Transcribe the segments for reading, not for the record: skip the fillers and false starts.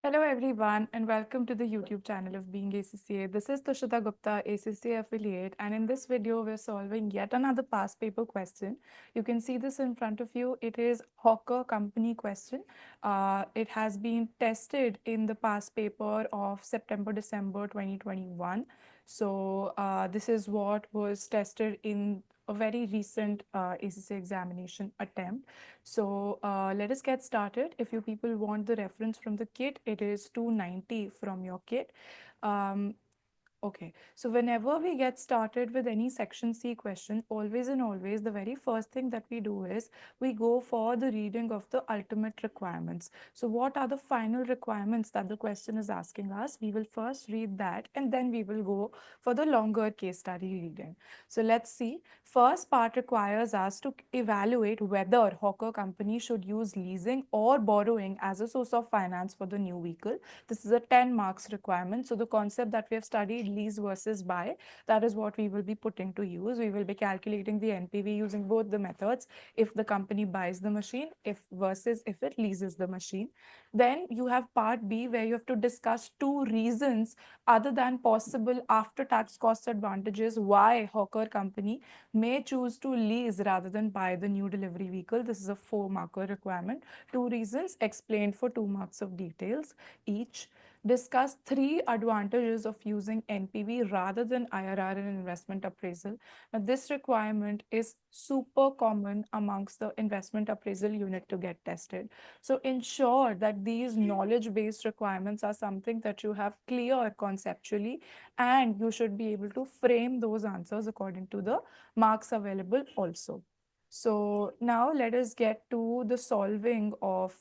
Hello everyone and welcome to the YouTube channel of BeingACCA. This is Tushita Gupta, ACCA affiliate, and in this video we're solving yet another past paper question. You can see this in front of you. It is Hawker Company question. It has been tested in the past paper of September-December 2021. This is what was tested in a very recent ACCA examination attempt. Let us get started. If you people want the reference from the kit, it is 290 from your kit. Um, Okay, so whenever we get started with any section C question, always and always, the very first thing that we do is we go for the reading of the ultimate requirements. So what are the final requirements that the question is asking us? We will first read that and then we will go for the longer case study reading. So let's see. First part requires us to evaluate whether Hawker Company should use leasing or borrowing as a source of finance for the new vehicle. This is a 10 marks requirement. So the concept that we have studied, lease versus buy, that is what we will be putting to use. We will be calculating the NPV using both the methods, if the company buys the machine, if versus if it leases the machine. Then you have part B, where you have to discuss two reasons other than possible after tax cost advantages why Hawker Company may choose to lease rather than buy the new delivery vehicle. This is a 4-marker requirement. Two reasons explained for 2 marks of details each. Discuss 3 advantages of using NPV rather than IRR in investment appraisal. Now, this requirement is super common amongst the investment appraisal unit to get tested. So ensure that these knowledge-based requirements are something that you have clear conceptually, and you should be able to frame those answers according to the marks available also. So now let us get to the solving of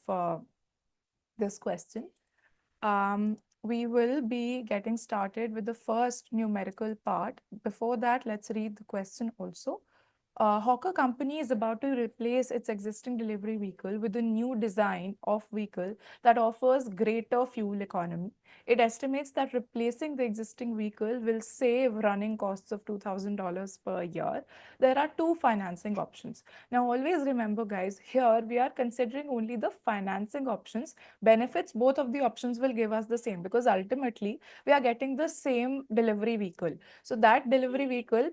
this question. We will be getting started with the first numerical part. Before that, let's read the question also. Hawker Company is about to replace its existing delivery vehicle with a new design of vehicle that offers greater fuel economy. It estimates that replacing the existing vehicle will save running costs of $2,000 per year. There are two financing options. Now, always remember, guys, here we are considering only the financing options. Benefits, both of the options will give us the same, because ultimately we are getting the same delivery vehicle. So that delivery vehicle,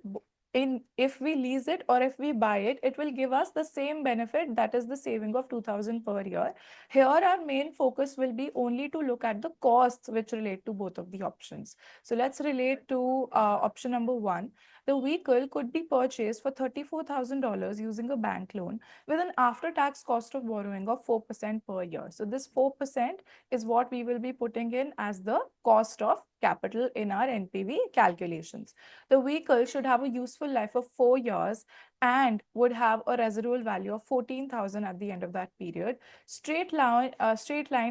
if we lease it or if we buy it, it will give us the same benefit, that is the saving of 2,000 per year. Here our main focus will be only to look at the costs which relate to both of the options. So let's relate to option number 1. The vehicle could be purchased for $34,000 using a bank loan with an after-tax cost of borrowing of 4% per year. So this 4% is what we will be putting in as the cost of capital in our NPV calculations. The vehicle should have a useful life of 4 years and would have a residual value of 14,000 at the end of that period. Straight line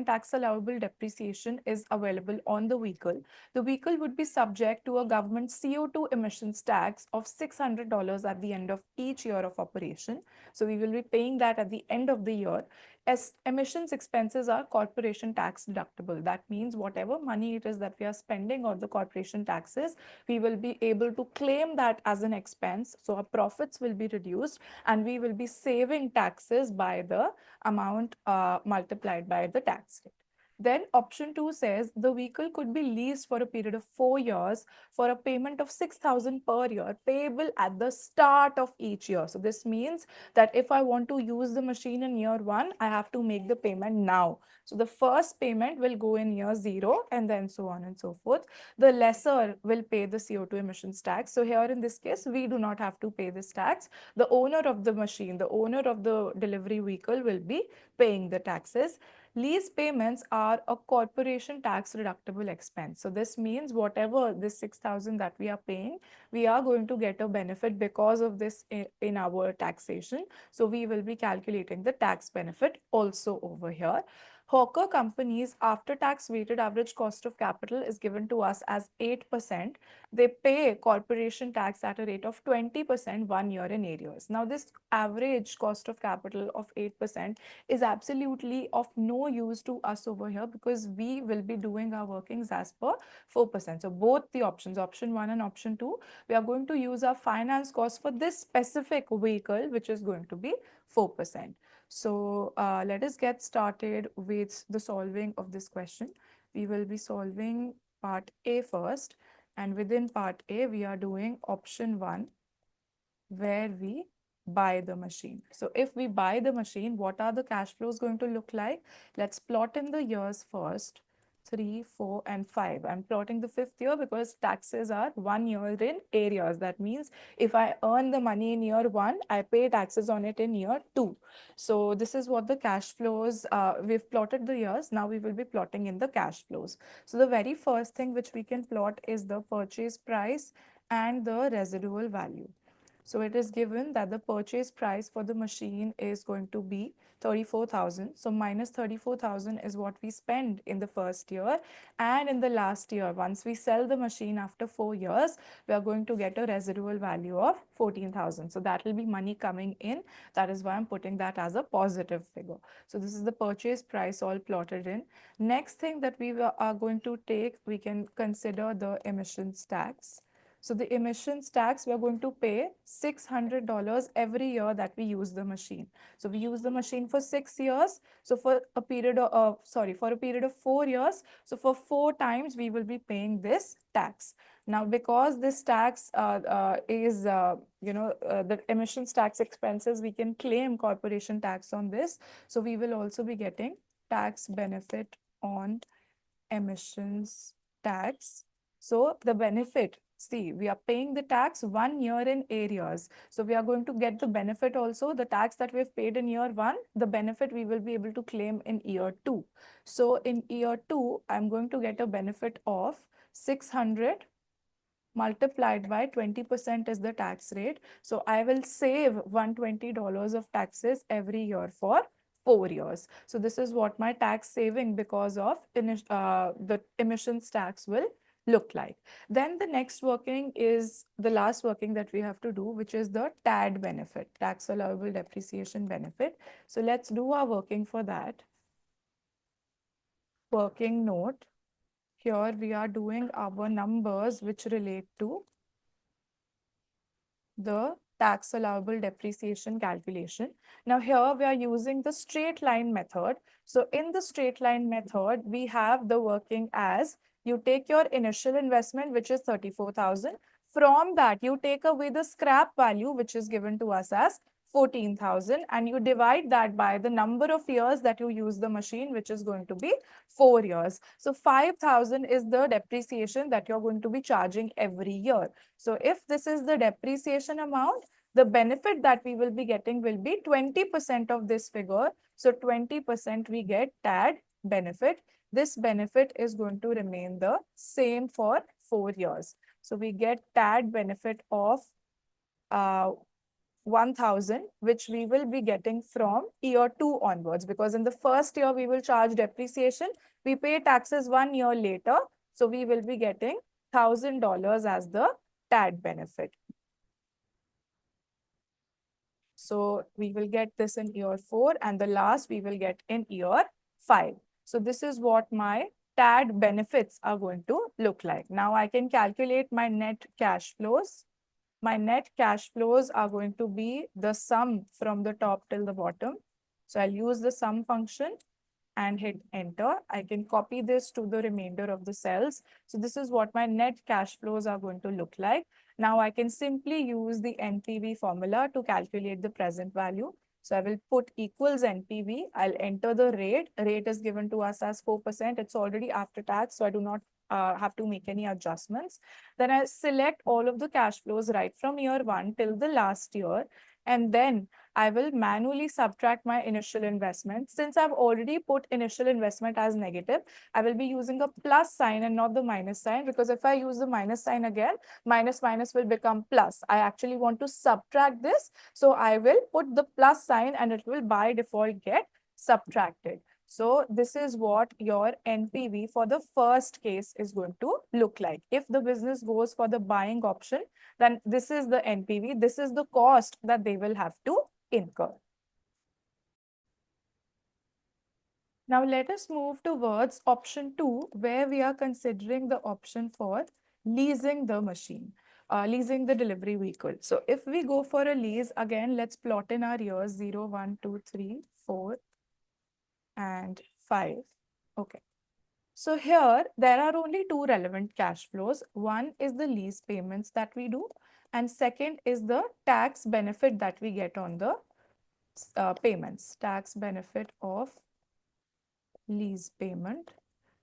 tax allowable depreciation is available on the vehicle. The vehicle would be subject to a government CO2 emissions tax of $600 at the end of each year of operation. So we will be paying that at the end of the year. As emissions expenses are corporation tax deductible. That means whatever money it is that we are spending on the corporation taxes, we will be able to claim that as an expense. So our profits will be reduced and we will be saving taxes by the amount multiplied by the tax rate. Then option 2 says the vehicle could be leased for a period of 4 years for a payment of 6,000 per year, payable at the start of each year. So this means that if I want to use the machine in year 1, I have to make the payment now. So the first payment will go in year 0 and then so on and so forth. The lessor will pay the CO2 emissions tax. So here in this case, we do not have to pay this tax. The owner of the machine, the owner of the delivery vehicle will be paying the taxes. Lease payments are a corporation tax deductible expense. So this means whatever this 6,000 that we are paying, we are going to get a benefit because of this in our taxation. So we will be calculating the tax benefit also over here. Hawker Company's after-tax weighted average cost of capital is given to us as 8%. They pay corporation tax at a rate of 20% 1 year in arrears. Now, this average cost of capital of 8% is absolutely of no use to us over here, because we will be doing our workings as per 4%. So both the options, option 1 and option 2, we are going to use our finance cost for this specific vehicle, which is going to be 4%. So let us get started with the solving of this question. We will be solving part A first, and within part A, we are doing option 1, where we buy the machine. So if we buy the machine, what are the cash flows going to look like? Let's plot in the years first. 3, 4, and 5. I'm plotting the fifth year because taxes are 1 year in areas. That means if I earn the money in year 1, I pay taxes on it in year 2. So this is what the cash flows, we've plotted the years. Now we will be plotting in the cash flows. So the very first thing which we can plot is the purchase price and the residual value. So it is given that the purchase price for the machine is going to be 34,000. So minus 34,000 is what we spend in the first year. And in the last year, once we sell the machine after 4 years, we are going to get a residual value of 14,000. So that will be money coming in. That is why I'm putting that as a positive figure. So this is the purchase price all plotted in. Next thing that we are going to take, we can consider the emissions tax. So the emissions tax, we are going to pay $600 every year that we use the machine. So we use the machine for 6 years. So for a period of, for a period of 4 years. So for 4 times, we will be paying this tax. Now, because this tax is, the emissions tax expenses, we can claim corporation tax on this. So we will also be getting tax benefit on emissions tax. So the benefit, see, we are paying the tax 1 year in arrears. So we are going to get the benefit also, the tax that we've paid in year 1, the benefit we will be able to claim in year 2. So in year 2, I'm going to get a benefit of 600 multiplied by 20% is the tax rate. So I will save $120 of taxes every year for 4 years. So this is what my tax saving because of the emissions tax will look like. Then the next working is the last working that we have to do, which is the TAD benefit, tax allowable depreciation benefit. So let's do our working for that. Working note. Here we are doing our numbers which relate to the tax allowable depreciation calculation. Now here we are using the straight line method. So in the straight line method, we have the working as you take your initial investment, which is 34,000. From that, you take away the scrap value, which is given to us as 14,000, and you divide that by the number of years that you use the machine, which is going to be 4 years. So 5,000 is the depreciation that you're going to be charging every year. So if this is the depreciation amount, the benefit that we will be getting will be 20% of this figure. So 20% we get TAD benefit. This benefit is going to remain the same for 4 years. So we get TAD benefit of 1,000, which we will be getting from year 2 onwards, because in the first year we will charge depreciation. We pay taxes 1 year later. So we will be getting $1,000 as the TAD benefit. So we will get this in year 4, and the last we will get in year 5. So this is what my TAD benefits are going to look like. Now I can calculate my net cash flows. My net cash flows are going to be the sum from the top till the bottom. So I'll use the sum function and hit enter. I can copy this to the remainder of the cells. So this is what my net cash flows are going to look like. Now I can simply use the NPV formula to calculate the present value. So I will put equals NPV. I'll enter the rate. Rate is given to us as 4%. It's already after tax, so I do not have to make any adjustments. Then I select all of the cash flows right from year 1 till the last year. And then I will manually subtract my initial investment. Since I've already put initial investment as negative, I will be using a plus sign and not the minus sign, because if I use the minus sign again, minus minus will become plus. I actually want to subtract this. So I will put the plus sign and it will by default get subtracted. So this is what your NPV for the first case is going to look like. If the business goes for the buying option, then this is the NPV. This is the cost that they will have to incur. Now let us move towards option 2, where we are considering the option for leasing the machine. leasing the delivery vehicle. So if we go for a lease, again, let's plot in our years 0, 1, 2, 3, 4, and 5. Okay. So here there are only two relevant cash flows. One is the lease payments that we do, and second is the tax benefit that we get on the payments, tax benefit of lease payment.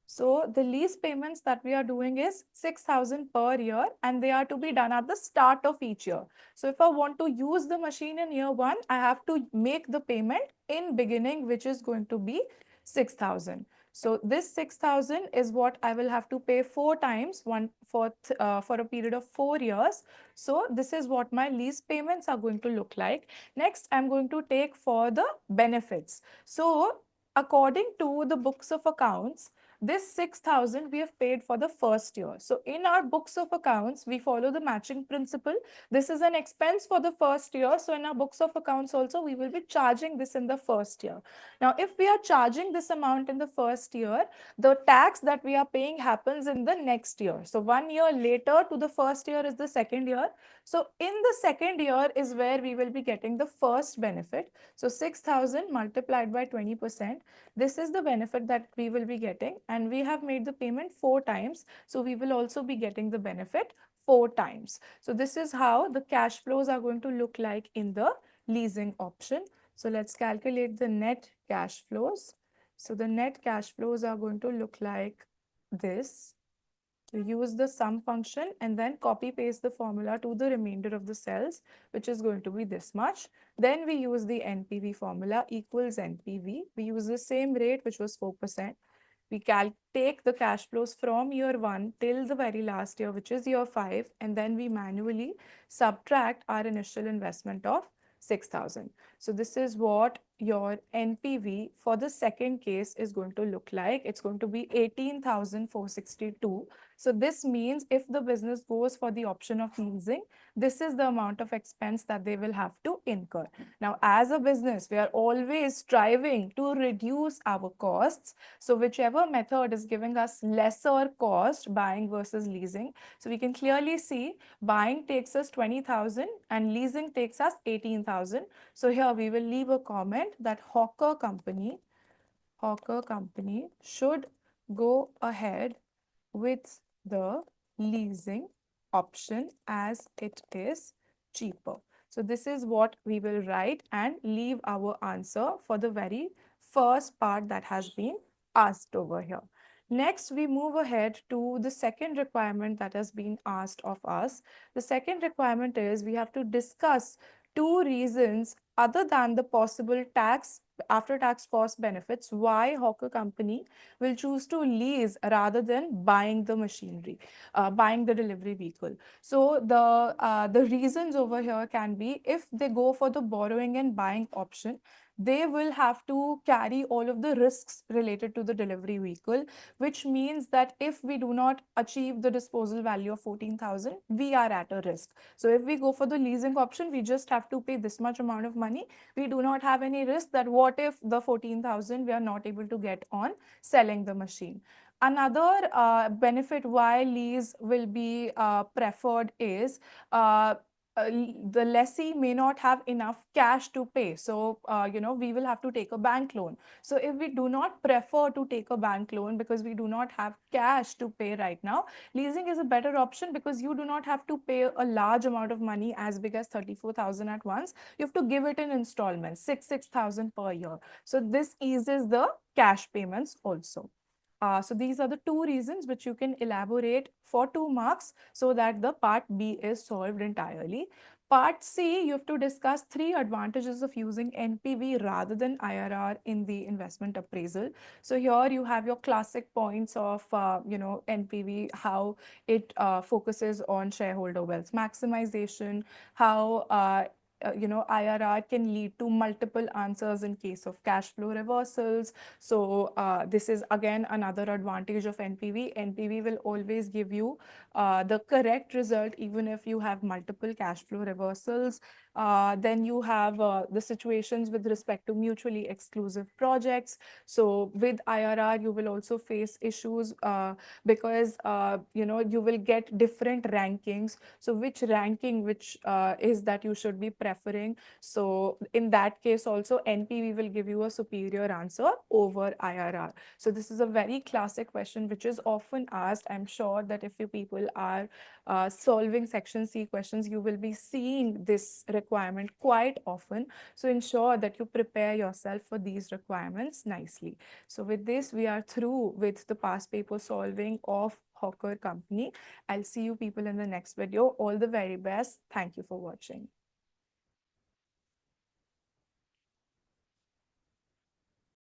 So the lease payments that we are doing is 6,000 per year, and they are to be done at the start of each year. So if I want to use the machine in year 1, I have to make the payment in beginning, which is going to be 6,000. So this 6,000 is what I will have to pay 4 times, one for a period of 4 years. So this is what my lease payments are going to look like. Next, I'm going to take for the benefits. So according to the books of accounts, this 6,000 we have paid for the first year. So in our books of accounts, we follow the matching principle. This is an expense for the first year. So in our books of accounts also, we will be charging this in the first year. Now, if we are charging this amount in the first year, the tax that we are paying happens in the next year. So 1 year later to the first year is the second year. So in the second year is where we will be getting the first benefit. So 6,000 multiplied by 20%. This is the benefit that we will be getting, and we have made the payment 4 times. So we will also be getting the benefit 4 times. So this is how the cash flows are going to look like in the leasing option. So let's calculate the net cash flows. So the net cash flows are going to look like this. So use the sum function and then copy paste the formula to the remainder of the cells, which is going to be this much. Then we use the NPV formula equals NPV. We use the same rate, which was 4%. We take the cash flows from year 1 till the very last year, which is year 5, and then we manually subtract our initial investment of 6,000. So this is what your NPV for the second case is going to look like. It's going to be 18,462. So this means if the business goes for the option of leasing, this is the amount of expense that they will have to incur. Now, as a business, we are always striving to reduce our costs. So whichever method is giving us lesser cost, buying versus leasing. So we can clearly see buying takes us 20,000 and leasing takes us 18,000. So here we will leave a comment that Hawker Company should go ahead with the leasing option as it is cheaper. So this is what we will write and leave our answer for the very first part that has been asked over here. Next, we move ahead to the second requirement that has been asked of us. The second requirement is we have to discuss 2 reasons other than the possible after-tax cost benefits why Hawker Company will choose to lease rather than buying the machinery, buying the delivery vehicle. So the reasons over here can be if they go for the borrowing and buying option, they will have to carry all of the risks related to the delivery vehicle, which means that if we do not achieve the disposal value of 14,000, we are at a risk. So if we go for the leasing option, we just have to pay this much amount of money. We do not have any risk that what if the 14,000 we are not able to get on selling the machine. Another benefit why lease will be preferred is the lessee may not have enough cash to pay. So, we will have to take a bank loan. So if we do not prefer to take a bank loan because we do not have cash to pay right now, leasing is a better option because you do not have to pay a large amount of money as big as 34,000 at once. You have to give it in installments, 6,000 per year. So this eases the cash payments also. So these are the 2 reasons which you can elaborate for 2 marks so that the part B is solved entirely. Part C, you have to discuss 3 advantages of using NPV rather than IRR in the investment appraisal. So here you have your classic points of, NPV, how it focuses on shareholder wealth maximization, how IRR can lead to multiple answers in case of cash flow reversals. So this is again another advantage of NPV. NPV will always give you the correct result even if you have multiple cash flow reversals. Then you have the situations with respect to mutually exclusive projects. So with IRR, you will also face issues because you will get different rankings. So which ranking, which is that you should be preferring. So in that case also, NPV will give you a superior answer over IRR. So this is a very classic question which is often asked. I'm sure that if you people are solving section C questions, you will be seeing this requirement quite often. So ensure that you prepare yourself for these requirements nicely. So with this, we are through with the past paper solving of Hawker Company. I'll see you people in the next video. All the very best. Thank you for watching.